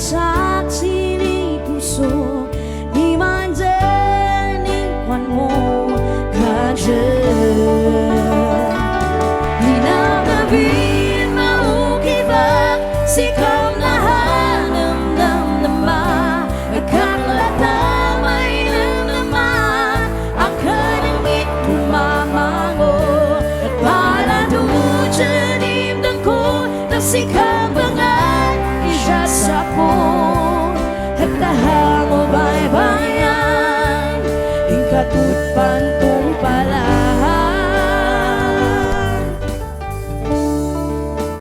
saksi di puso, di manjaning mo kajen. Hinangabin maukibak sikap nahanam nama kakalatamay ng nama akan ang itumamango at palado janimdan ko na sikap bangan isya sa po at tahamo baybayan hingkatut pan